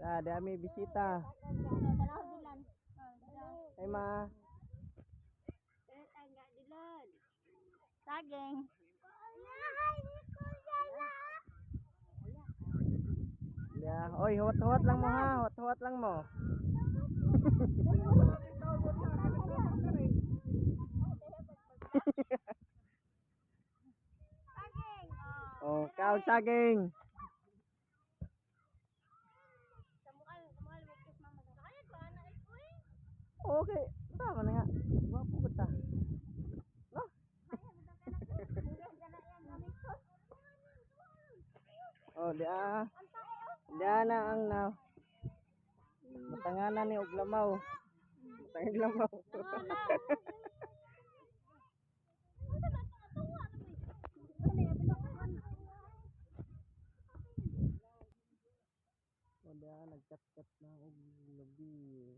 Dami bisita. Ay ma. Saging. Yeah. Oy, huwat-huwat lang mo ha. Huwat-huwat lang mo. Saging. Oh, kaw saging. Okay, tama na nga. Wapo ba ta? No? Oh, dia na ang na. Matanganan ni og lamaw. Matangig lamaw. Oh, dia nagkat-kat na og lubi.